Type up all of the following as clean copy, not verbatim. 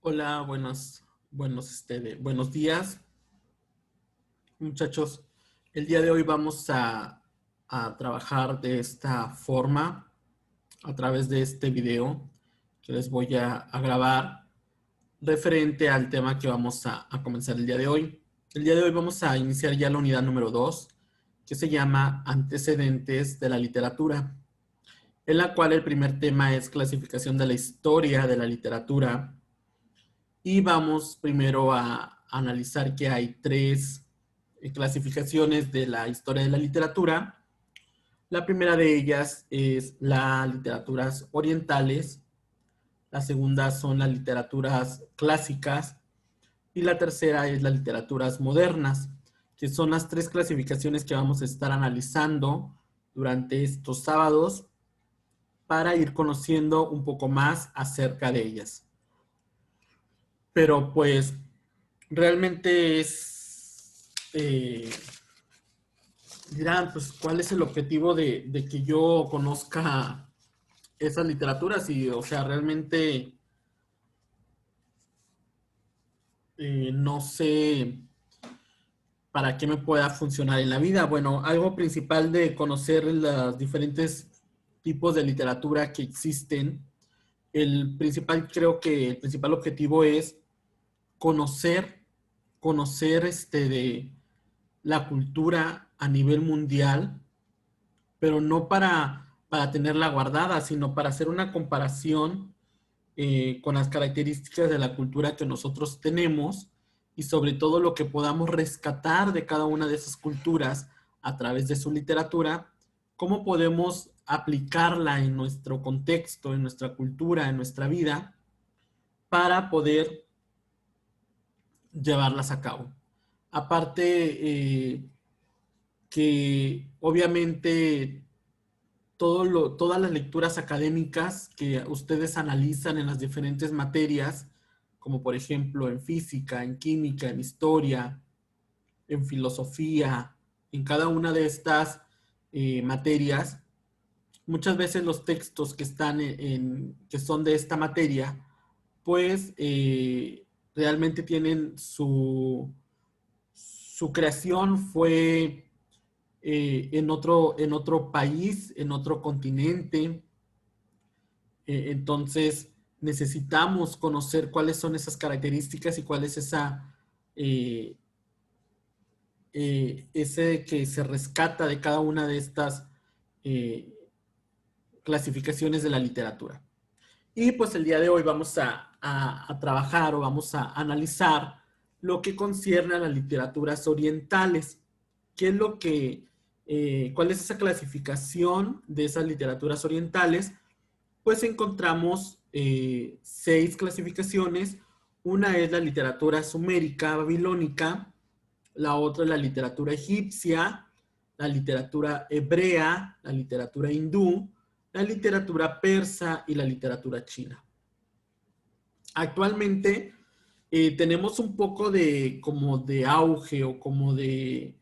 Hola, buenos días, muchachos. El día de hoy vamos a trabajar de esta forma a través de este video que les voy a grabar referente al tema que vamos a comenzar el día de hoy. El día de hoy vamos a iniciar ya la unidad número 2, que se llama Antecedentes de la literatura, en la cual el primer tema es clasificación de la historia de la literatura. Y vamos primero a analizar que hay tres clasificaciones de la historia de la literatura. La primera de ellas es las literaturas orientales, la segunda son las literaturas clásicas y la tercera es las literaturas modernas, que son las tres clasificaciones que vamos a estar analizando durante estos sábados para ir conociendo un poco más acerca de ellas. Pero pues realmente dirán, pues, ¿cuál es el objetivo de que yo conozca esas literaturas? Y, o sea, realmente no sé para qué me pueda funcionar en la vida. Bueno, algo principal de conocer los diferentes tipos de literatura que existen, creo que el principal objetivo es conocer, conocer de la cultura a nivel mundial, pero no para tenerla guardada, sino para hacer una comparación con las características de la cultura que nosotros tenemos y sobre todo lo que podamos rescatar de cada una de esas culturas a través de su literatura, cómo podemos aplicarla en nuestro contexto, en nuestra cultura, en nuestra vida, para poder llevarlas a cabo. Aparte, que obviamente todas las lecturas académicas que ustedes analizan en las diferentes materias, como por ejemplo en física, en química, en historia, en filosofía, en cada una de estas materias, muchas veces los textos que que son de esta materia, pues realmente tienen su creación fue en otro país, en otro continente. Entonces, necesitamos conocer cuáles son esas características y cuál es eh, ese que se rescata de cada una de estas eh, clasificaciones de la literatura. Y pues el día de hoy vamos a trabajar o vamos a analizar lo que concierne a las literaturas orientales. ¿Qué es cuál es esa clasificación de esas literaturas orientales? Pues encontramos 6 clasificaciones. Una es la literatura sumérica, babilónica, la otra es la literatura egipcia, la literatura hebrea, la literatura hindú, la literatura persa y la literatura china. Actualmente tenemos un poco de como de auge o como de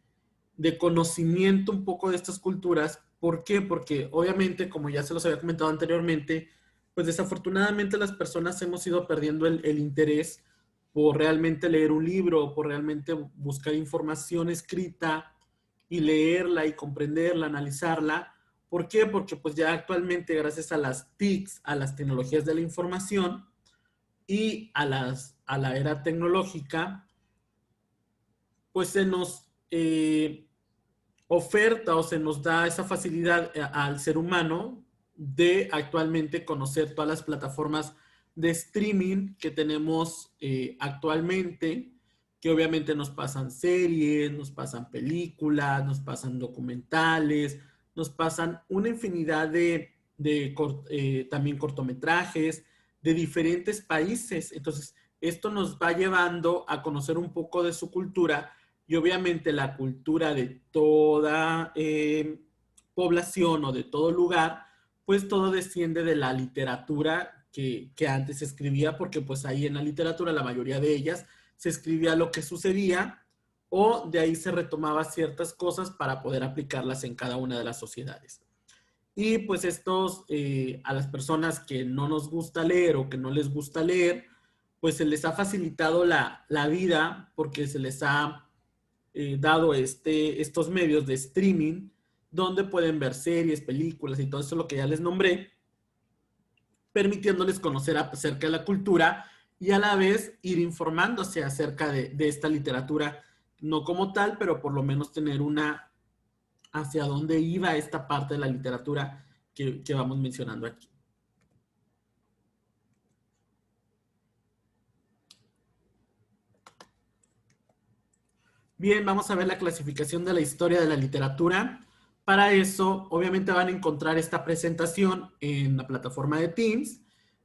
conocimiento un poco de estas culturas. ¿Por qué? Porque obviamente, como ya se los había comentado anteriormente, pues desafortunadamente las personas hemos ido perdiendo el interés por realmente leer un libro, por realmente buscar información escrita y leerla y comprenderla, analizarla. ¿Por qué? Porque pues ya actualmente gracias a las TICs, a las tecnologías de la información y a la era tecnológica, pues se nos oferta o se nos da esa facilidad al ser humano de actualmente conocer todas las plataformas de streaming que tenemos actualmente, que obviamente nos pasan series, nos pasan películas, nos pasan documentales, nos pasan una infinidad de también cortometrajes de diferentes países. Entonces, esto nos va llevando a conocer un poco de su cultura y obviamente la cultura de toda población o de todo lugar, pues todo desciende de la literatura que antes se escribía, porque pues ahí en la literatura, la mayoría de ellas, se escribía lo que sucedía o de ahí se retomaba ciertas cosas para poder aplicarlas en cada una de las sociedades. Y pues a las personas que no nos gusta leer o que no les gusta leer, pues se les ha facilitado la vida porque se les ha dado estos medios de streaming donde pueden ver series, películas y todo eso lo que ya les nombré, permitiéndoles conocer acerca de la cultura y a la vez ir informándose acerca de esta literatura, no como tal, pero por lo menos tener una hacia dónde iba esta parte de la literatura que vamos mencionando aquí. Bien, vamos a ver la clasificación de la historia de la literatura. Para eso, obviamente van a encontrar esta presentación en la plataforma de Teams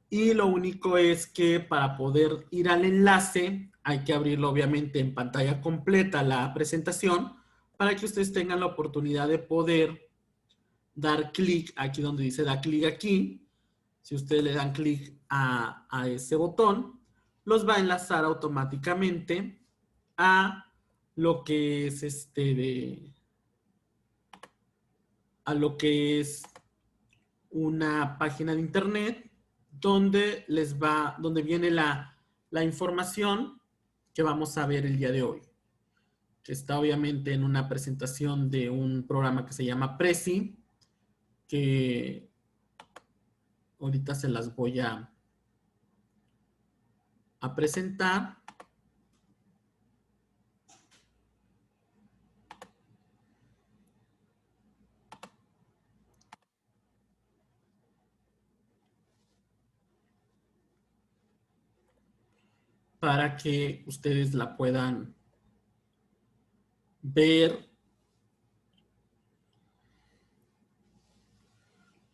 y lo único es que para poder ir al enlace hay que abrirlo obviamente en pantalla completa la presentación para que ustedes tengan la oportunidad de poder dar clic aquí donde dice da clic aquí. Si ustedes le dan clic a ese botón, los va a enlazar automáticamente a lo que es a lo que es una página de internet donde donde viene la información que vamos a ver el día de hoy, que está obviamente en una presentación de un programa que se llama Prezi, que ahorita se las voy a presentar. Para que ustedes la puedan ver,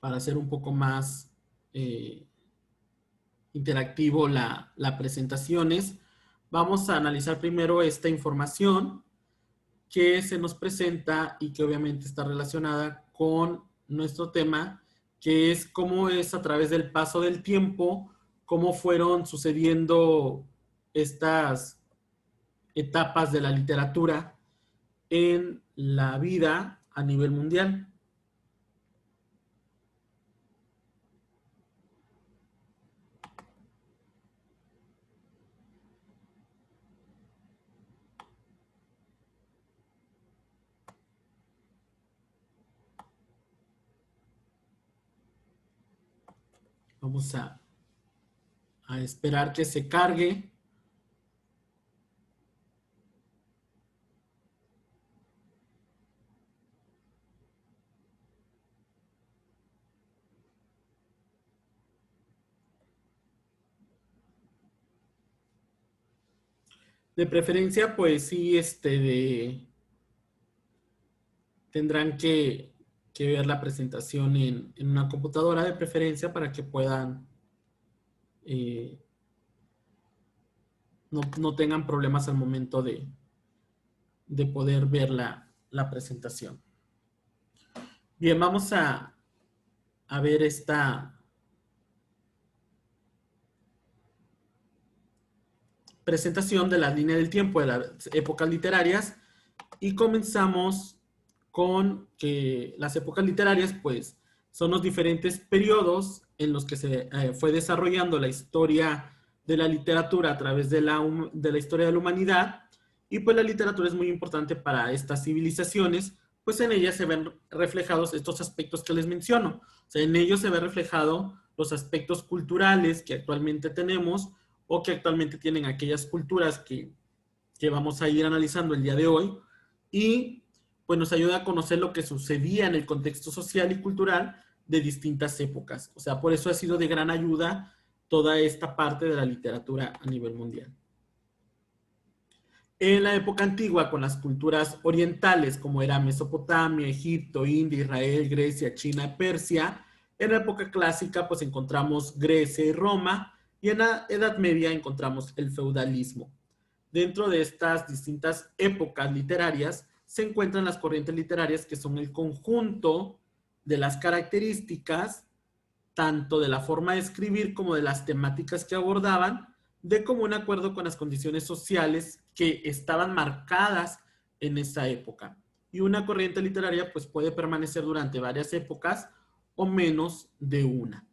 para hacer un poco más interactivo la presentaciones. Vamos a analizar primero esta información que se nos presenta y que obviamente está relacionada con nuestro tema, que es cómo es a través del paso del tiempo, cómo fueron sucediendo estas etapas de la literatura en la vida a nivel mundial. Vamos a esperar que se cargue. De preferencia, pues sí, tendrán que ver la presentación en una computadora de preferencia para que puedan, eh, no tengan problemas al momento de poder ver la presentación. Bien, vamos a ver esta presentación de la línea del tiempo de las épocas literarias y comenzamos con que las épocas literarias pues son los diferentes periodos en los que se fue desarrollando la historia de la literatura a través de la historia de la humanidad y pues la literatura es muy importante para estas civilizaciones, pues en ella se ven reflejados estos aspectos que les menciono. O sea, en ellos se ve reflejado los aspectos culturales que actualmente tenemos o que actualmente tienen aquellas culturas que vamos a ir analizando el día de hoy y pues nos ayuda a conocer lo que sucedía en el contexto social y cultural de distintas épocas. O sea, por eso ha sido de gran ayuda toda esta parte de la literatura a nivel mundial. En la época antigua, con las culturas orientales, como era Mesopotamia, Egipto, India, Israel, Grecia, China, Persia, en la época clásica, pues encontramos Grecia y Roma, y en la Edad Media encontramos el feudalismo. Dentro de estas distintas épocas literarias se encuentran las corrientes literarias que son el conjunto de las características, tanto de la forma de escribir como de las temáticas que abordaban, de común acuerdo con las condiciones sociales que estaban marcadas en esa época. Y una corriente literaria pues puede permanecer durante varias épocas o menos de una.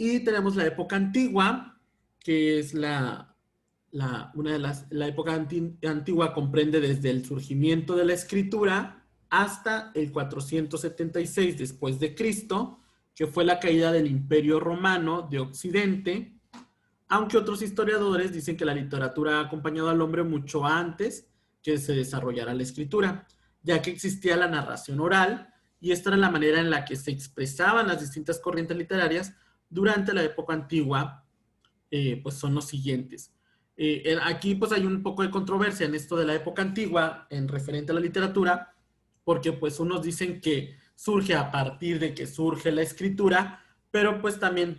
Y tenemos la época antigua, que es la época antigua comprende desde el surgimiento de la escritura hasta el 476 después de Cristo, que fue la caída del Imperio Romano de Occidente, aunque otros historiadores dicen que la literatura ha acompañado al hombre mucho antes que se desarrollara la escritura, ya que existía la narración oral y esta era la manera en la que se expresaban las distintas corrientes literarias durante la época antigua, pues son los siguientes. Aquí pues hay un poco de controversia en esto de la época antigua en referente a la literatura, porque pues unos dicen que surge a partir de que surge la escritura, pero pues también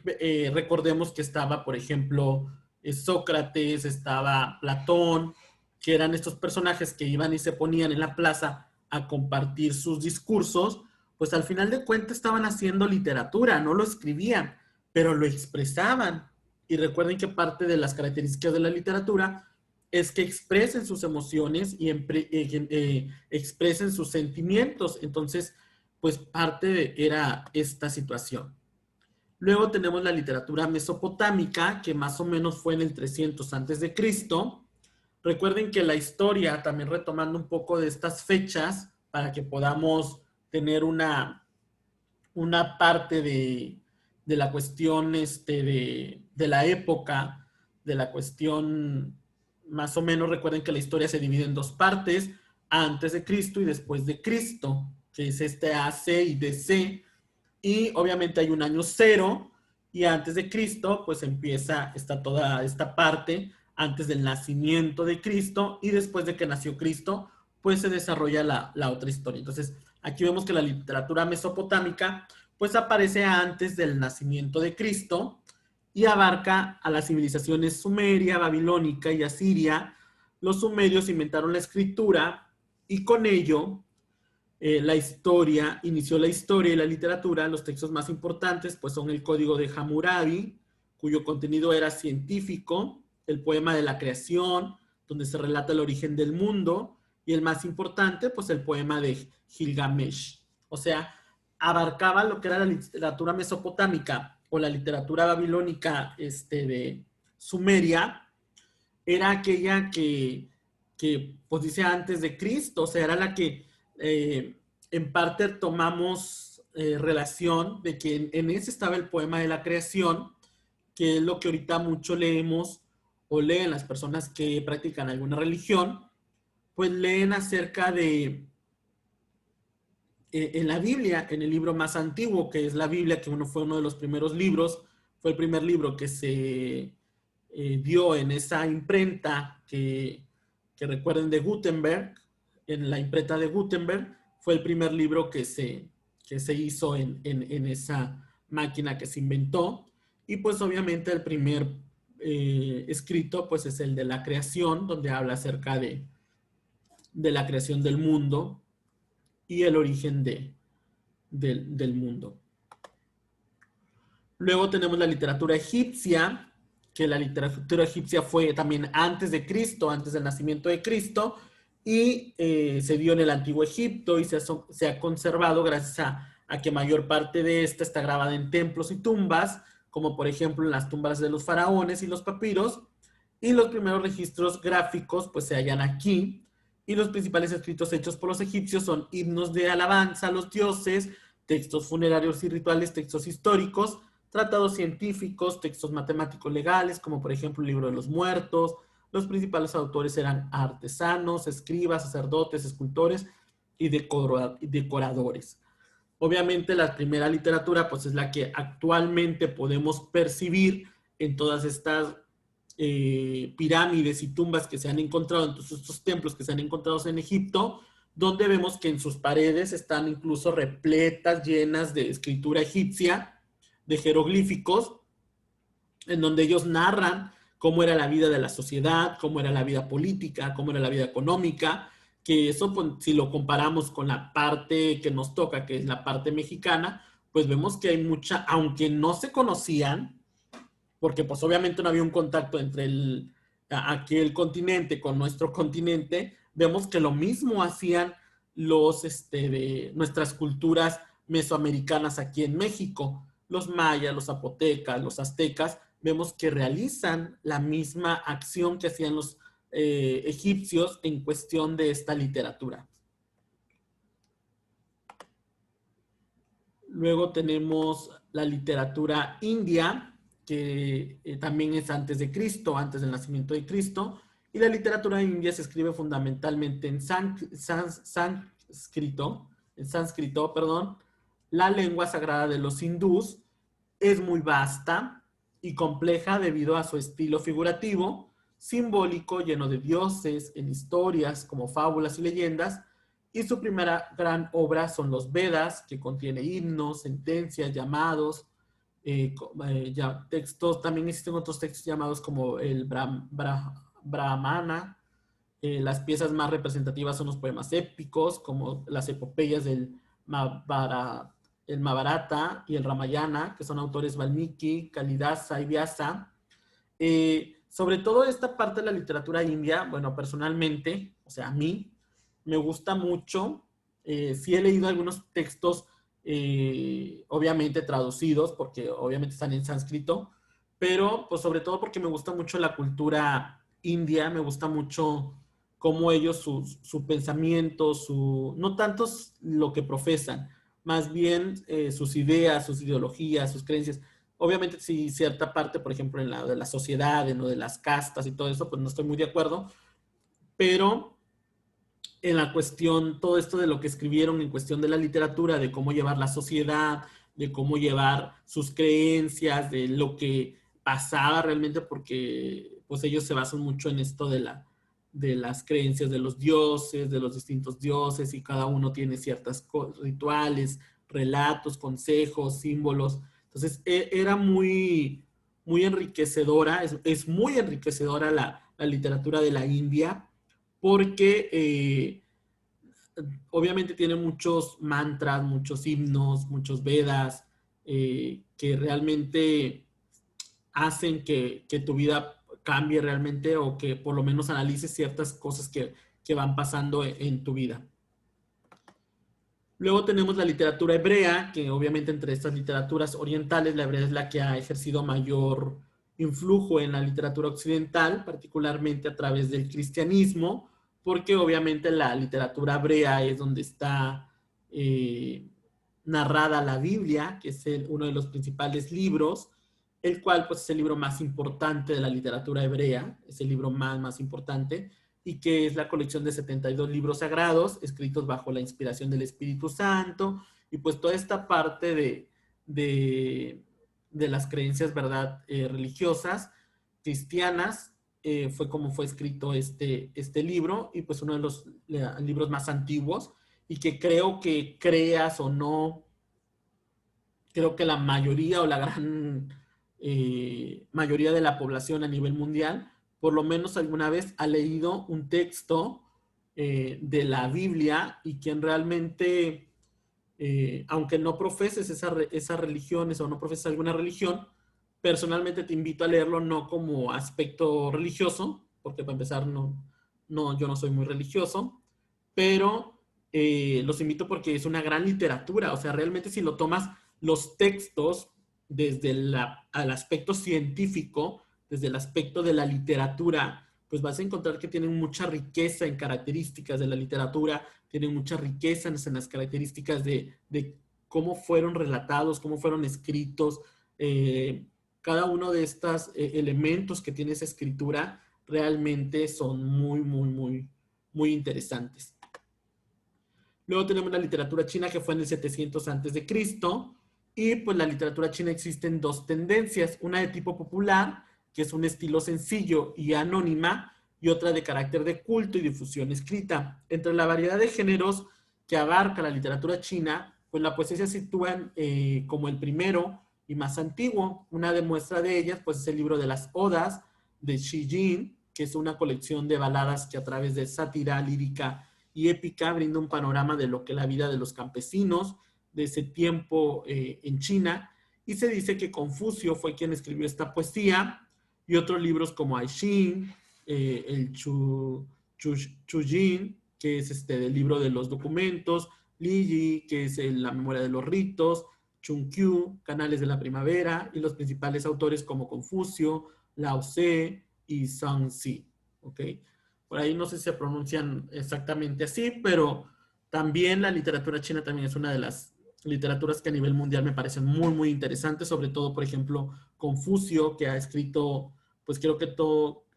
recordemos que estaba, por ejemplo, Sócrates, estaba Platón, que eran estos personajes que iban y se ponían en la plaza a compartir sus discursos, pues al final de cuentas estaban haciendo literatura, no lo escribían, pero lo expresaban. Y recuerden que parte de las características de la literatura es que expresen sus emociones y expresen sus sentimientos. Entonces, pues era esta situación. Luego tenemos la literatura mesopotámica, que más o menos fue en el 300 antes de Cristo. Recuerden que la historia, también retomando un poco de estas fechas, para que podamos tener una parte de la cuestión de la época, de la cuestión, más o menos recuerden que la historia se divide en dos partes, antes de Cristo y después de Cristo, que es este AC y DC, y obviamente hay un año cero, y antes de Cristo, pues está toda esta parte, antes del nacimiento de Cristo, y después de que nació Cristo, pues se desarrolla la otra historia. Entonces, aquí vemos que la literatura mesopotámica, pues aparece antes del nacimiento de Cristo, y abarca a las civilizaciones sumeria, babilónica y asiria. Los sumerios inventaron la escritura, y con ello inició la historia y la literatura. Los textos más importantes pues son el Código de Hammurabi, cuyo contenido era científico, el poema de la creación, donde se relata el origen del mundo, y el más importante, pues el poema de Gilgamesh. O sea, abarcaba lo que era la literatura mesopotámica o la literatura babilónica de Sumeria, era aquella que pues dice antes de Cristo, o sea, era la que en parte tomamos relación de que en ese estaba el poema de la creación, que es lo que ahorita mucho leemos o leen las personas que practican alguna religión, pues leen acerca de, en la Biblia, en el libro más antiguo, que es la Biblia, que fue uno de los primeros libros, fue el primer libro que se dio en esa imprenta que recuerden de Gutenberg, en la imprenta de Gutenberg, fue el primer libro que se hizo en esa máquina que se inventó. Y pues obviamente el primer escrito pues es el de la creación, donde habla acerca de la creación del mundo y el origen del mundo. Luego tenemos la literatura egipcia, que la literatura egipcia fue también antes de Cristo, antes del nacimiento de Cristo, y se dio en el Antiguo Egipto y se ha conservado gracias a que mayor parte de esta está grabada en templos y tumbas, como por ejemplo en las tumbas de los faraones y los papiros, y los primeros registros gráficos pues se hallan aquí, y los principales escritos hechos por los egipcios son himnos de alabanza a los dioses, textos funerarios y rituales, textos históricos, tratados científicos, textos matemáticos legales, como por ejemplo el libro de los muertos. Los principales autores eran artesanos, escribas, sacerdotes, escultores y decoradores. Obviamente la primera literatura pues es la que actualmente podemos percibir en todas estas pirámides y tumbas que se han encontrado, en todos estos templos que se han encontrado en Egipto, donde vemos que en sus paredes están incluso repletas, llenas de escritura egipcia, de jeroglíficos, en donde ellos narran cómo era la vida de la sociedad, cómo era la vida política, cómo era la vida económica, que eso pues, si lo comparamos con la parte que nos toca, que es la parte mexicana, pues vemos que hay mucha, aunque no se conocían, porque pues obviamente no había un contacto entre aquel continente con nuestro continente, vemos que lo mismo hacían de nuestras culturas mesoamericanas aquí en México. los mayas, los zapotecas, los aztecas, vemos que realizan la misma acción que hacían los egipcios en cuestión de esta literatura. Luego tenemos la literatura india, que también es antes de Cristo, antes del nacimiento de Cristo. Y la literatura india se escribe fundamentalmente en sánscrito, perdón. La lengua sagrada de los hindús es muy vasta y compleja debido a su estilo figurativo, simbólico, lleno de dioses, en historias como fábulas y leyendas, y su primera gran obra son los Vedas, que contiene himnos, sentencias, llamados, textos. También existen otros textos llamados como el Brahmana. Las piezas más representativas son los poemas épicos, como las epopeyas del Mahabharata y el Ramayana, que son autores Valmiki, Kalidasa y Vyasa. Sobre todo esta parte de la literatura india, bueno, personalmente, o sea, a mí, me gusta mucho. Sí he leído algunos textos, obviamente traducidos, porque obviamente están en sánscrito, pero pues sobre todo porque me gusta mucho la cultura india, me gusta mucho cómo ellos, su pensamiento, no tanto lo que profesan, más bien sus ideas, sus ideologías, sus creencias. Obviamente, si cierta parte, por ejemplo, en la de la sociedad, en lo de las castas y todo eso, pues no estoy muy de acuerdo, pero en la cuestión, todo esto de lo que escribieron en cuestión de la literatura, de cómo llevar la sociedad, de cómo llevar sus creencias, de lo que pasaba realmente, porque pues ellos se basan mucho en esto de las creencias de los dioses, de los distintos dioses, y cada uno tiene ciertas rituales, relatos, consejos, símbolos. Entonces era muy enriquecedora, es muy enriquecedora la literatura de la India, porque obviamente tiene muchos mantras, muchos himnos, muchos Vedas, que realmente hacen que tu vida cambie realmente, o que por lo menos analices ciertas cosas que van pasando en tu vida. Luego tenemos la literatura hebrea, que obviamente entre estas literaturas orientales, la hebrea es la que ha ejercido mayor influjo en la literatura occidental, particularmente a través del cristianismo, porque obviamente la literatura hebrea es donde está narrada la Biblia, que es uno de los principales libros, el cual pues es el libro más importante de la literatura hebrea, es el libro más importante, y que es la colección de 72 libros sagrados escritos bajo la inspiración del Espíritu Santo, y pues toda esta parte de las creencias, ¿verdad? Religiosas, cristianas, fue como fue escrito este libro, y pues uno de los libros más antiguos, y que creo que creas o no, creo que la mayoría o la gran mayoría de la población a nivel mundial, por lo menos alguna vez ha leído un texto de la Biblia, y quien realmente, aunque no profeses esas religiones o no profeses alguna religión, personalmente te invito a leerlo no como aspecto religioso, porque para empezar yo no soy muy religioso, pero los invito porque es una gran literatura. O sea, realmente si lo tomas los textos desde al aspecto científico, desde el aspecto de la literatura, pues vas a encontrar que tienen mucha riqueza en características de la literatura, tienen mucha riqueza en las características de cómo fueron relatados, cómo fueron escritos. Cada uno de estos elementos que tiene esa escritura realmente son muy interesantes. Luego tenemos la literatura china, que fue en el 700 antes de Cristo, y pues la literatura china existe en dos tendencias, una de tipo popular, que es un estilo sencillo y anónima, y otra de carácter de culto y difusión escrita. Entre la variedad de géneros que abarca la literatura china, pues la poesía se sitúa como el primero y más antiguo. Una demuestra de ellas pues es el libro de las Odas de Shi Jin, que es una colección de baladas que a través de sátira lírica y épica brinda un panorama de lo que la vida de los campesinos de ese tiempo en China, y se dice que Confucio fue quien escribió esta poesía, y otros libros como Aixin, el Chujin, que es del libro de los documentos, Li Yi, que es la memoria de los ritos, Chunkyu, Canales de la Primavera, y los principales autores como Confucio, Lao Tse y Zhangzi. ¿Ok? Por ahí no sé si se pronuncian exactamente así, pero también la literatura china también es una de las literaturas que a nivel mundial me parecen muy, muy interesantes, sobre todo, por ejemplo, Confucio, que ha escrito, pues creo que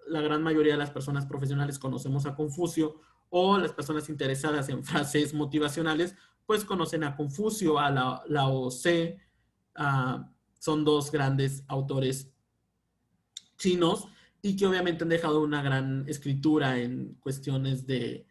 la gran mayoría de las personas profesionales conocemos a Confucio, o las personas interesadas en frases motivacionales, pues conocen a Confucio, a Lao Tse, son dos grandes autores chinos y que obviamente han dejado una gran escritura en cuestiones de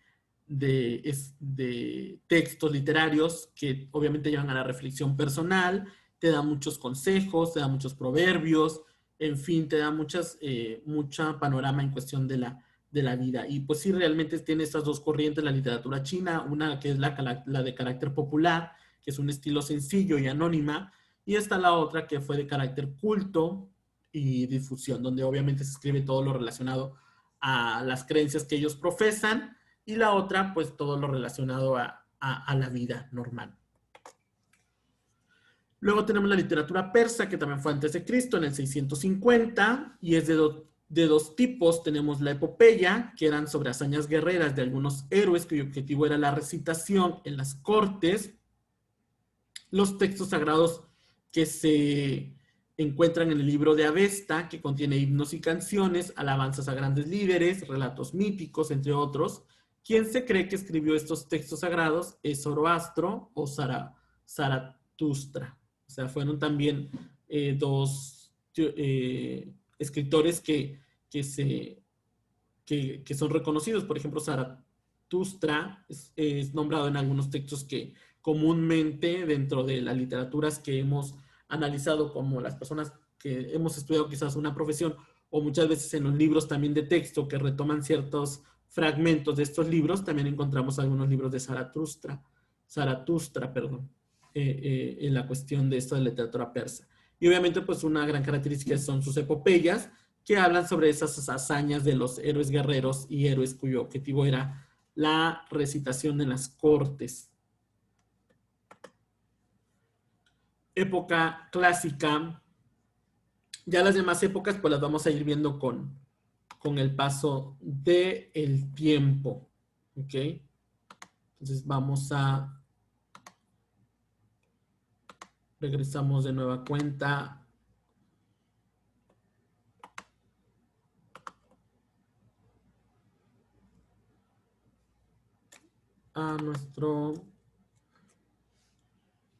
textos literarios que obviamente llevan a la reflexión personal, te da muchos consejos, te da muchos proverbios, en fin, te da mucha panorama en cuestión de la vida. Y pues sí, realmente tiene estas dos corrientes la literatura china, una que es la de carácter popular, que es un estilo sencillo y anónima, y está la otra que fue de carácter culto y difusión, donde obviamente se escribe todo lo relacionado a las creencias que ellos profesan, y la otra, pues todo lo relacionado a la vida normal. Luego tenemos la literatura persa, que también fue antes de Cristo, en el 650, y es de dos tipos. Tenemos la epopeya, que eran sobre hazañas guerreras de algunos héroes, cuyo objetivo era la recitación en las cortes. Los textos sagrados que se encuentran en el libro de Avesta, que contiene himnos y canciones, alabanzas a grandes líderes, relatos míticos, entre otros. ¿Quién se cree que escribió estos textos sagrados? ¿Es Zoroastro o Zaratustra? O sea, fueron también dos escritores que son reconocidos. Por ejemplo, Zaratustra es nombrado en algunos textos que comúnmente dentro de las literaturas que hemos analizado como las personas que hemos estudiado quizás una profesión, o muchas veces en los libros también de texto que retoman ciertos fragmentos de estos libros, también encontramos algunos libros de Zaratustra, perdón, en la cuestión de esto de literatura persa. Y obviamente pues una gran característica son sus epopeyas, que hablan sobre esas hazañas de los héroes guerreros y héroes cuyo objetivo era la recitación en las cortes. Época clásica. Ya las demás épocas pues las vamos a ir viendo con el paso del tiempo. ¿Ok? Entonces vamos a... Regresamos de nueva cuenta a nuestro...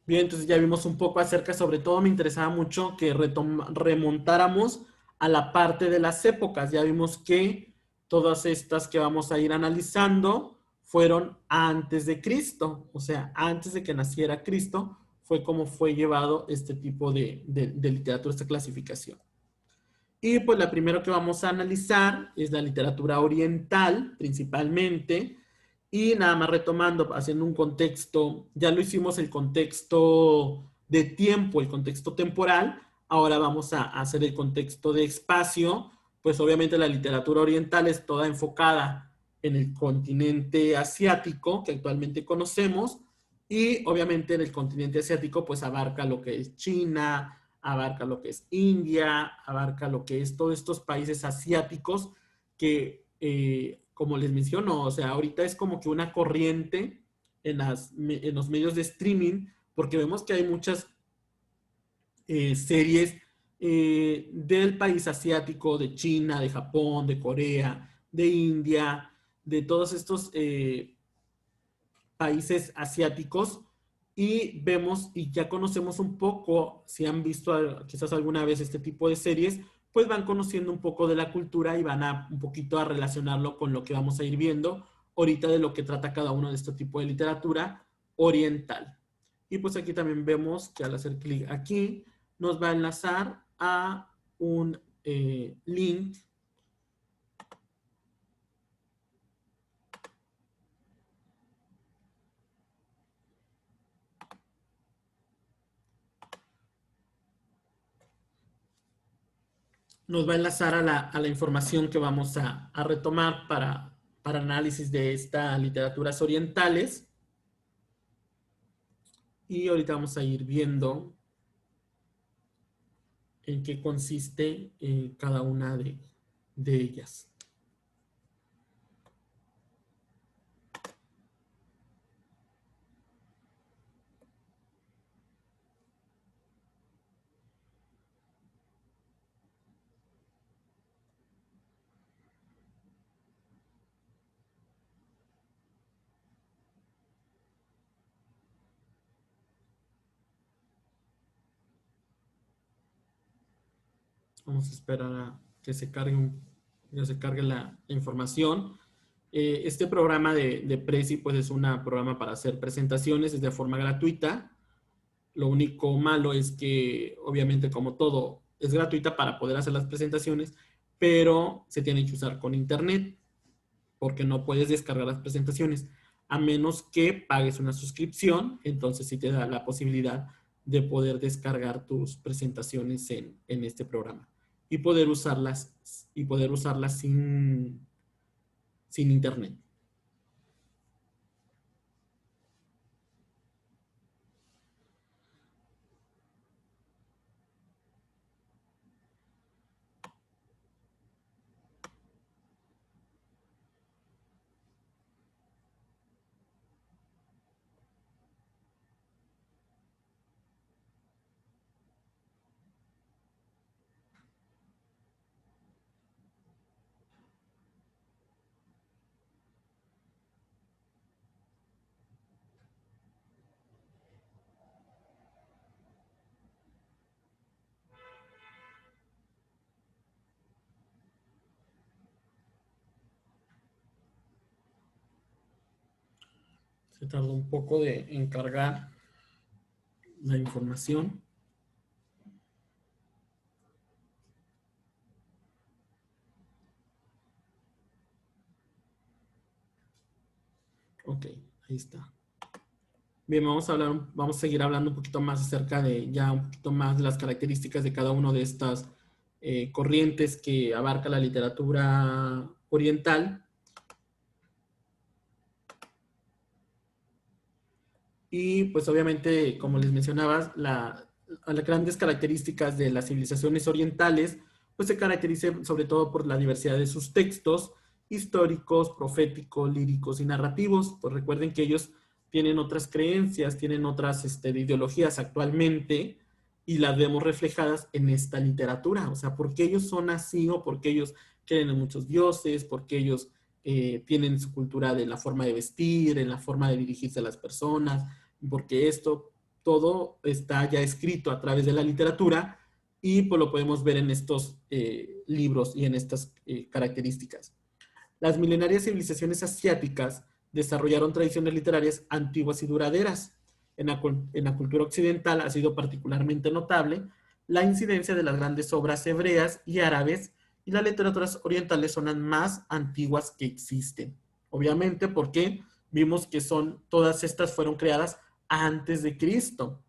Bien, entonces ya vimos un poco acerca, sobre todo me interesaba mucho que remontáramos a la parte de las épocas. Ya vimos que todas estas que vamos a ir analizando fueron antes de Cristo, o sea, antes de que naciera Cristo, fue como fue llevado este tipo de literatura, esta clasificación. Y pues la primera que vamos a analizar es la literatura oriental, principalmente, y nada más retomando, haciendo un contexto, ya lo hicimos el contexto de tiempo, el contexto temporal, ahora vamos a hacer el contexto de espacio. Pues obviamente la literatura oriental es toda enfocada en el continente asiático que actualmente conocemos, y obviamente en el continente asiático pues abarca lo que es China, abarca lo que es India, abarca lo que es todos estos países asiáticos que, como les menciono, o sea, ahorita es como que una corriente en los medios de streaming, porque vemos que hay muchas series del país asiático, de China, de Japón, de Corea, de India, de todos estos países asiáticos, y vemos y ya conocemos un poco, si han visto quizás alguna vez este tipo de series, pues van conociendo un poco de la cultura y van a un poquito a relacionarlo con lo que vamos a ir viendo ahorita de lo que trata cada uno de este tipo de literatura oriental. Y pues aquí también vemos que al hacer clic aquí nos va a enlazar a un link nos va a enlazar a la información que vamos a retomar para análisis de estas literaturas orientales. Y ahorita vamos a ir viendo en qué consiste cada una de ellas. Vamos a esperar a que se cargue, la información. Este programa de Prezi pues es un programa para hacer presentaciones, es de forma gratuita. Lo único malo es que obviamente como todo es gratuita para poder hacer las presentaciones, pero se tiene que usar con internet porque no puedes descargar las presentaciones a menos que pagues una suscripción. Entonces sí te da la posibilidad de poder descargar tus presentaciones en este programa y poder usarlas sin internet. Se tardó un poco de encargar la información. Ok, ahí está. Bien, vamos a seguir hablando un poquito más acerca de ya un poquito más de las características de cada una de estas corrientes que abarca la literatura oriental. Y pues obviamente, como les mencionaba, las grandes características de las civilizaciones orientales, pues se caracterizan sobre todo por la diversidad de sus textos históricos, proféticos, líricos y narrativos. Pues recuerden que ellos tienen otras creencias, tienen otras ideologías actualmente y las vemos reflejadas en esta literatura. O sea, ¿por qué ellos son así o por qué ellos creen en muchos dioses? ¿Por qué ellos tienen su cultura de la forma de vestir, en la forma de dirigirse a las personas? Porque esto todo está ya escrito a través de la literatura y pues lo podemos ver en estos libros y en estas características. Las milenarias civilizaciones asiáticas desarrollaron tradiciones literarias antiguas y duraderas. En la cultura occidental ha sido particularmente notable la incidencia de las grandes obras hebreas y árabes, y las literaturas orientales son las más antiguas que existen. Obviamente porque vimos que todas estas fueron creadas antes de Cristo.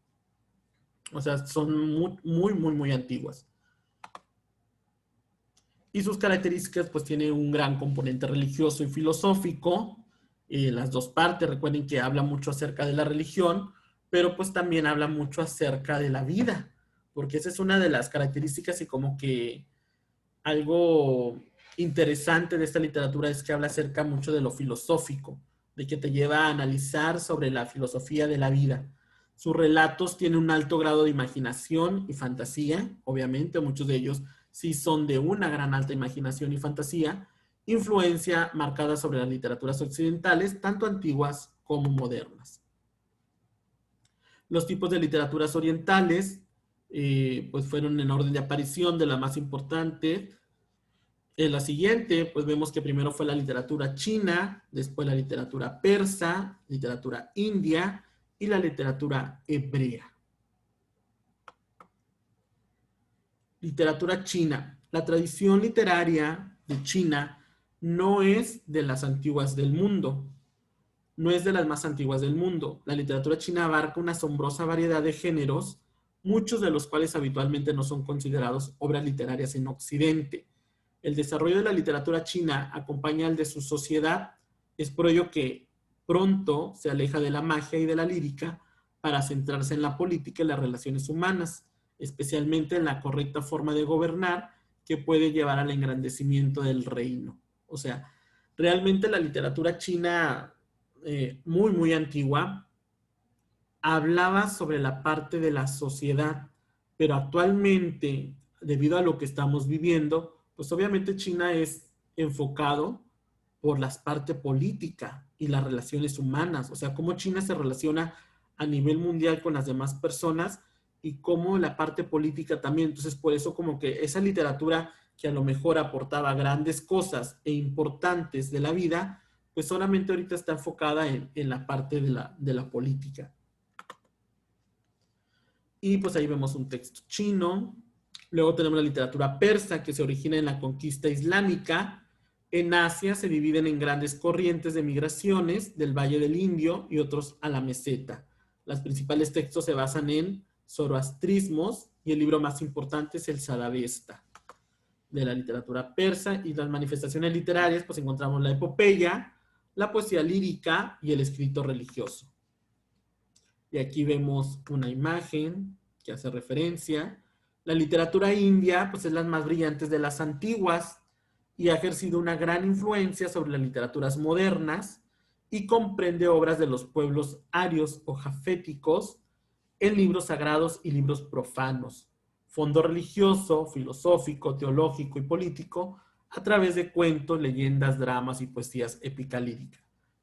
O sea, son muy antiguas. Y sus características, pues tiene un gran componente religioso y filosófico. Las dos partes, recuerden que habla mucho acerca de la religión, pero pues también habla mucho acerca de la vida, porque esa es una de las características y como que algo interesante de esta literatura es que habla acerca mucho de lo filosófico, de que te lleva a analizar sobre la filosofía de la vida. Sus relatos tienen un alto grado de imaginación y fantasía, obviamente, muchos de ellos sí son de una gran alta imaginación y fantasía, influencia marcada sobre las literaturas occidentales, tanto antiguas como modernas. Los tipos de literaturas orientales, pues fueron en orden de aparición de la más importante. En la siguiente, pues vemos que primero fue la literatura china, después la literatura persa, literatura india y la literatura hebrea. Literatura china. La tradición literaria de China no es de las antiguas del mundo, no es de las más antiguas del mundo. La literatura china abarca una asombrosa variedad de géneros, muchos de los cuales habitualmente no son considerados obras literarias en Occidente. El desarrollo de la literatura china acompaña al de su sociedad, es por ello que pronto se aleja de la magia y de la lírica para centrarse en la política y las relaciones humanas. especialmente en la correcta forma de gobernar que puede llevar al engrandecimiento del reino. O sea, realmente la literatura china muy, muy antigua hablaba sobre la parte de la sociedad, pero actualmente, debido a lo que estamos viviendo, pues obviamente China es enfocado por la parte política y las relaciones humanas, o sea, cómo China se relaciona a nivel mundial con las demás personas y cómo la parte política también. Entonces, por eso como que esa literatura que a lo mejor aportaba grandes cosas e importantes de la vida, pues solamente ahorita está enfocada en la parte de la política. Y pues ahí vemos un texto chino. Luego tenemos la literatura persa, que se origina en la conquista islámica. En Asia se dividen en grandes corrientes de migraciones del Valle del Indio y otros a la meseta. Los principales textos se basan en zoroastrismos y el libro más importante es el Sadavesta de la literatura persa. Y las manifestaciones literarias, pues encontramos la epopeya, la poesía lírica y el escrito religioso. Y aquí vemos una imagen que hace referencia. La literatura india, pues es las más brillantes de las antiguas y ha ejercido una gran influencia sobre las literaturas modernas y comprende obras de los pueblos arios o jaféticos en libros sagrados y libros profanos, fondo religioso, filosófico, teológico y político a través de cuentos, leyendas, dramas y poesías épica lírica.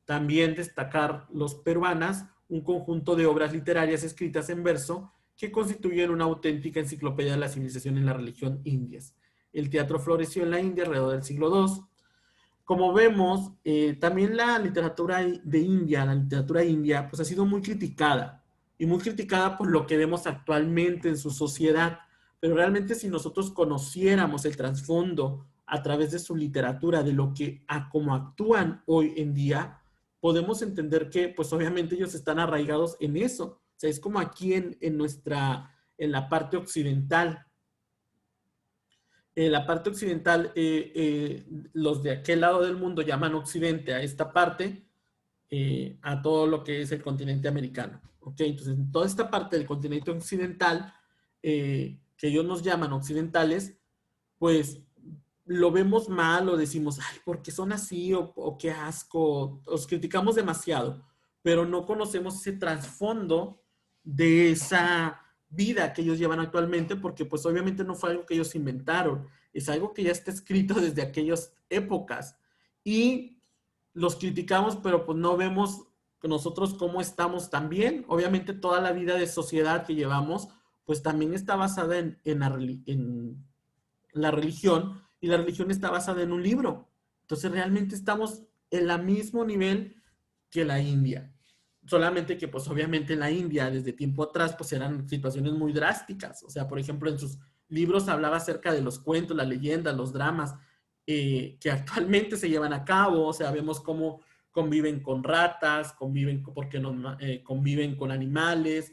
También destacar los peruanas, un conjunto de obras literarias escritas en verso que constituyen una auténtica enciclopedia de la civilización y la religión indias. El teatro floreció en la India alrededor del siglo II. Como vemos, también la literatura india, pues ha sido muy criticada y muy criticada por lo que vemos actualmente en su sociedad. Pero realmente si nosotros conociéramos el trasfondo a través de su literatura, de lo que cómo actúan hoy en día, podemos entender que, pues obviamente ellos están arraigados en eso. O sea, es como aquí en la parte occidental. En la parte occidental, los de aquel lado del mundo llaman occidente a esta parte, a todo lo que es el continente americano. ¿Ok? Entonces, en toda esta parte del continente occidental, que ellos nos llaman occidentales, pues lo vemos mal o decimos, ay, ¿por qué son así? O qué asco. Os criticamos demasiado, pero no conocemos ese trasfondo de esa vida que ellos llevan actualmente, porque pues obviamente no fue algo que ellos inventaron, es algo que ya está escrito desde aquellas épocas. Y los criticamos, pero pues no vemos nosotros cómo estamos también. Obviamente toda la vida de sociedad que llevamos, pues también está basada en la religión, y la religión está basada en un libro. Entonces realmente estamos en el mismo nivel que la India. Solamente que pues obviamente en la India desde tiempo atrás pues eran situaciones muy drásticas. O sea, por ejemplo, en sus libros hablaba acerca de los cuentos, las leyendas, los dramas que actualmente se llevan a cabo. O sea, vemos cómo conviven con ratas, porque no, conviven con animales,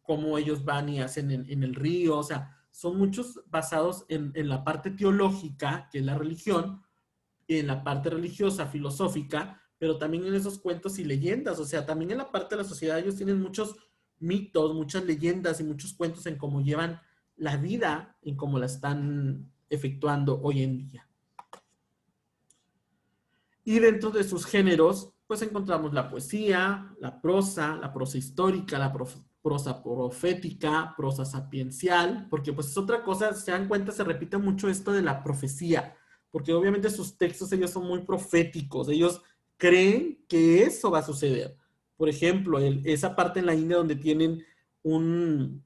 cómo ellos van y hacen en el río. O sea, son muchos basados en la parte teológica, que es la religión, en la parte religiosa, filosófica, pero también en esos cuentos y leyendas. O sea, también en la parte de la sociedad ellos tienen muchos mitos, muchas leyendas y muchos cuentos en cómo llevan la vida, en cómo la están efectuando hoy en día. Y dentro de sus géneros, pues encontramos la poesía, la prosa histórica, la prosa profética, prosa sapiencial, porque pues es otra cosa, se dan cuenta, se repite mucho esto de la profecía, porque obviamente sus textos ellos son muy proféticos, ellos creen que eso va a suceder. Por ejemplo, esa parte en la India donde tienen un,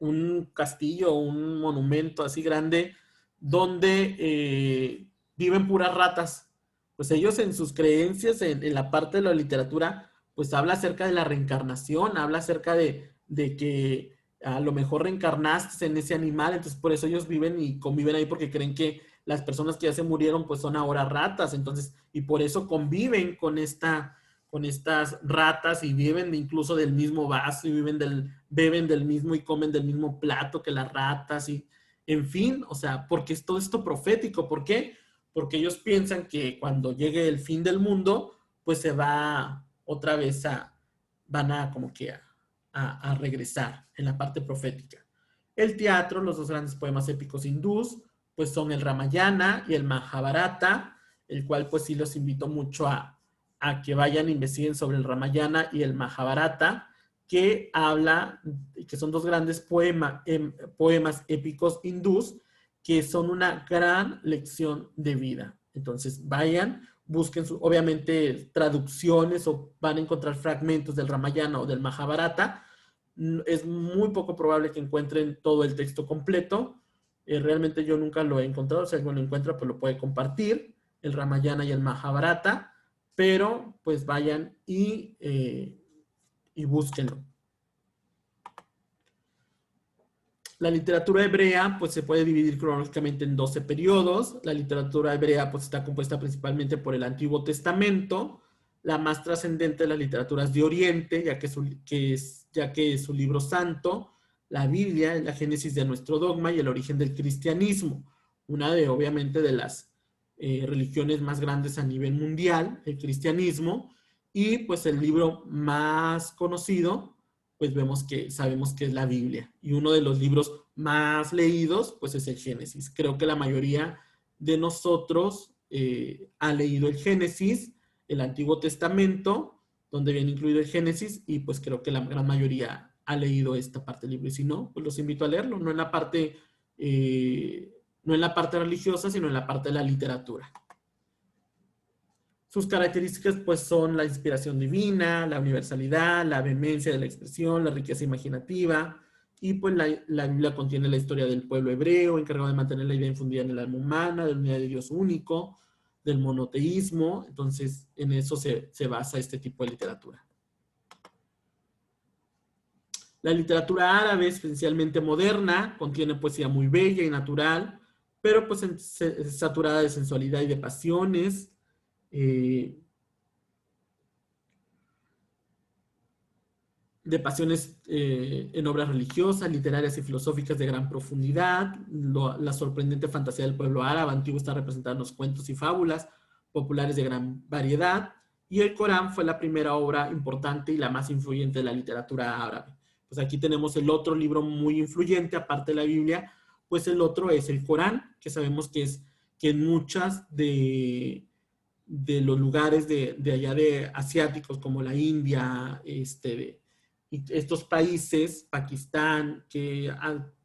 un castillo, un monumento así grande, donde viven puras ratas. Pues ellos en sus creencias, en la parte de la literatura, pues habla acerca de la reencarnación, habla acerca de que a lo mejor reencarnaste en ese animal, entonces por eso ellos viven y conviven ahí porque creen que las personas que ya se murieron pues son ahora ratas, entonces, y por eso conviven con estas ratas y viven incluso del mismo vaso y beben del mismo y comen del mismo plato que las ratas y, en fin, o sea, porque es todo esto profético. ¿Por qué? Porque ellos piensan que cuando llegue el fin del mundo, pues se va otra vez van a como que a regresar en la parte profética. El teatro, los dos grandes poemas épicos hindús, pues son el Ramayana y el Mahabharata, el cual pues sí los invito mucho a que vayan e investiguen sobre el Ramayana y el Mahabharata, que habla, que son dos grandes poemas épicos hindús, que son una gran lección de vida. Entonces vayan, busquen obviamente traducciones o van a encontrar fragmentos del Ramayana o del Mahabharata. Es muy poco probable que encuentren todo el texto completo. Realmente yo nunca lo he encontrado. Si alguien lo encuentra, pues lo puede compartir, el Ramayana y el Mahabharata, pero pues vayan y búsquenlo. La literatura hebrea pues se puede dividir cronológicamente en 12 periodos. La literatura hebrea pues está compuesta principalmente por el Antiguo Testamento. La más trascendente de las literaturas de Oriente, ya que es su libro santo, la Biblia, la génesis de nuestro dogma y el origen del cristianismo. Una de, obviamente, de las religiones más grandes a nivel mundial, el cristianismo. Y pues el libro más conocido, pues sabemos que es la Biblia. Y uno de los libros más leídos, pues es el Génesis. Creo que la mayoría de nosotros ha leído el Génesis, el Antiguo Testamento, donde viene incluido el Génesis, y pues creo que la gran mayoría ha leído esta parte del libro. Y si no, pues los invito a leerlo, no en la parte, no en la parte religiosa, sino en la parte de la literatura. Sus características pues son la inspiración divina, la universalidad, la vehemencia de la expresión, la riqueza imaginativa, y pues la Biblia contiene la historia del pueblo hebreo, encargado de mantener la idea infundida en el alma humana, de la unidad de Dios único, del monoteísmo. Entonces en eso se basa este tipo de literatura. La literatura árabe, especialmente moderna, contiene poesía muy bella y natural, pero pues saturada de sensualidad y de pasiones. En obras religiosas, literarias y filosóficas de gran profundidad. La sorprendente fantasía del pueblo árabe antiguo está representada en los cuentos y fábulas populares de gran variedad, y el Corán fue la primera obra importante y la más influyente de la literatura árabe. Pues aquí tenemos el otro libro muy influyente, aparte de la Biblia, pues el otro es el Corán, que sabemos que en muchas de los lugares de allá de asiáticos, como la India, y estos países, Pakistán, que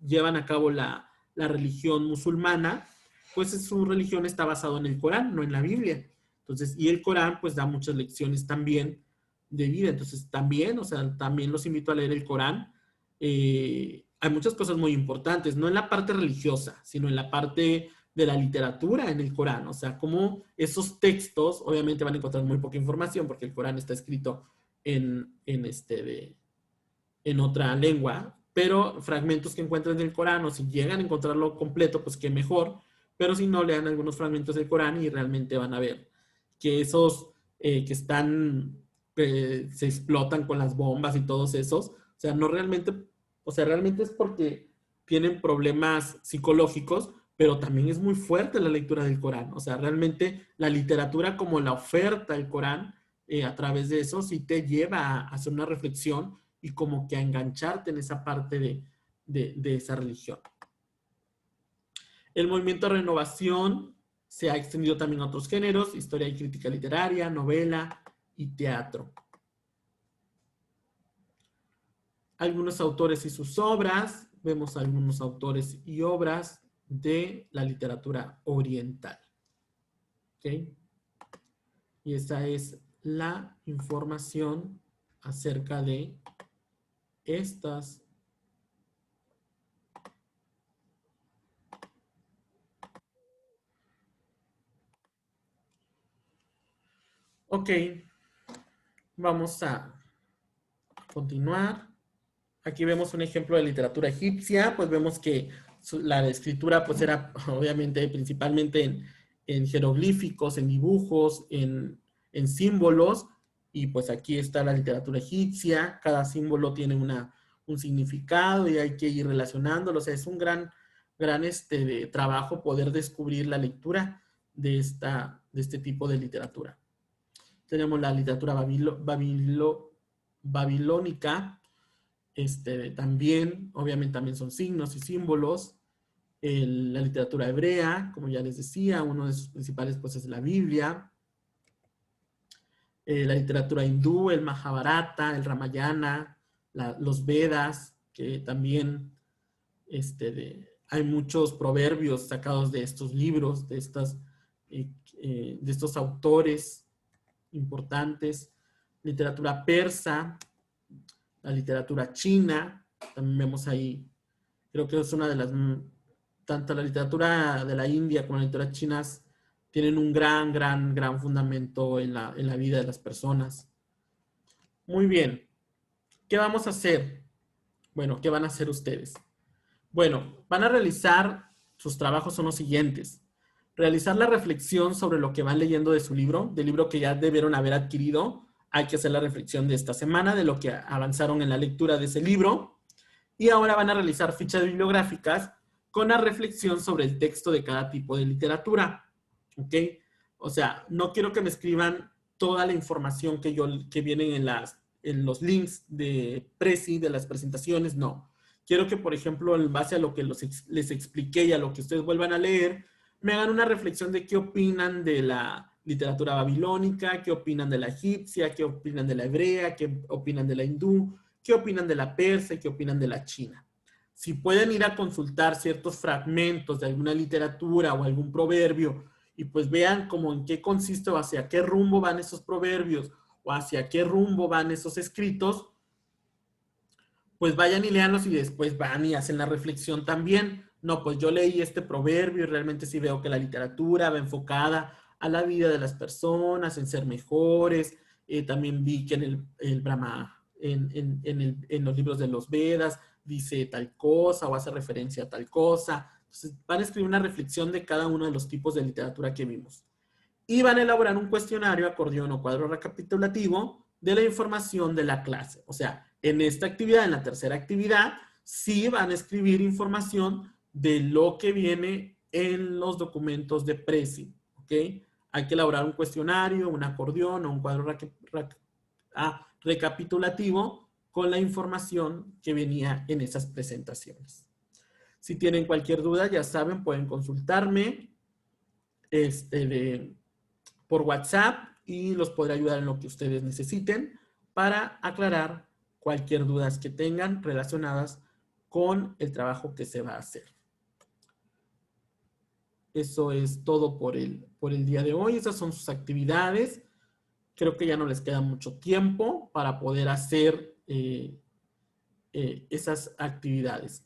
llevan a cabo la religión musulmana, pues su religión está basada en el Corán, no en la Biblia. Entonces, y el Corán pues da muchas lecciones también de vida. Entonces, también, o sea, también los invito a leer el Corán. Hay muchas cosas muy importantes, no en la parte religiosa, sino en la parte de la literatura en el Corán. O sea, como esos textos, obviamente van a encontrar muy poca información porque el Corán está escrito en otra lengua, pero fragmentos que encuentran del Corán, o si llegan a encontrarlo completo, pues qué mejor. Pero si no, lean algunos fragmentos del Corán y realmente van a ver que esos que se explotan con las bombas y todos esos, o sea, no realmente, o sea, realmente es porque tienen problemas psicológicos, pero también es muy fuerte la lectura del Corán. O sea, realmente la literatura como la oferta del Corán, a través de eso, sí te lleva a hacer una reflexión y como que a engancharte en esa parte de esa religión. El movimiento de renovación se ha extendido también a otros géneros: historia y crítica literaria, novela y teatro. Algunos autores y sus obras. Vemos algunos autores y obras de la literatura oriental. ¿Okay? Y esa es la información acerca de estas. Ok, vamos a continuar. Aquí vemos un ejemplo de literatura egipcia. Pues vemos que la escritura pues era obviamente principalmente en jeroglíficos, en dibujos, en símbolos. Y pues aquí está la literatura egipcia. Cada símbolo tiene un significado y hay que ir relacionándolo. O sea, es un gran de trabajo poder descubrir la lectura de este tipo de literatura. Tenemos la literatura babilónica, También, obviamente también son signos y símbolos. La literatura hebrea, como ya les decía, uno de sus principales pues es la Biblia. La literatura hindú, el Mahabharata, el Ramayana, los Vedas, que también hay muchos proverbios sacados de estos libros, de estos autores importantes. Literatura persa, la literatura china, también vemos ahí, creo que es una de las, tanto la literatura de la India como la literatura china tienen un gran fundamento en la vida de las personas. Muy bien, ¿qué vamos a hacer? Bueno, ¿qué van a hacer ustedes? Bueno, van a realizar, sus trabajos son los siguientes. Realizar la reflexión sobre lo que van leyendo de su libro, del libro que ya debieron haber adquirido. Hay que hacer la reflexión de esta semana, de lo que avanzaron en la lectura de ese libro. Y ahora van a realizar fichas bibliográficas con la reflexión sobre el texto de cada tipo de literatura. ¿Ok? O sea, no quiero que me escriban toda la información que vienen en los links de Prezi, de las presentaciones, no. Quiero que, por ejemplo, en base a lo que les expliqué y a lo que ustedes vuelvan a leer, me hagan una reflexión de qué opinan de la literatura babilónica, qué opinan de la egipcia, qué opinan de la hebrea, qué opinan de la hindú, qué opinan de la persa y qué opinan de la china. Si pueden ir a consultar ciertos fragmentos de alguna literatura o algún proverbio y pues vean como en qué consiste o hacia qué rumbo van esos proverbios o hacia qué rumbo van esos escritos, pues vayan y leanlos y después van y hacen la reflexión también. No, pues yo leí este proverbio y realmente sí veo que la literatura va enfocada a la vida de las personas, en ser mejores. También vi que en el Brahma, en los libros de los Vedas, dice tal cosa o hace referencia a tal cosa. Entonces van a escribir una reflexión de cada uno de los tipos de literatura que vimos. Y van a elaborar un cuestionario, acordeón o cuadro recapitulativo de la información de la clase. O sea, en esta actividad, en la tercera actividad, sí van a escribir información de lo que viene en los documentos de Prezi. ¿Ok? Hay que elaborar un cuestionario, un acordeón o un cuadro recapitulativo con la información que venía en esas presentaciones. Si tienen cualquier duda, ya saben, pueden consultarme por WhatsApp y los podré ayudar en lo que ustedes necesiten para aclarar cualquier duda que tengan relacionadas con el trabajo que se va a hacer. Eso es todo por el día de hoy. Esas son sus actividades. Creo que ya no les queda mucho tiempo para poder hacer esas actividades.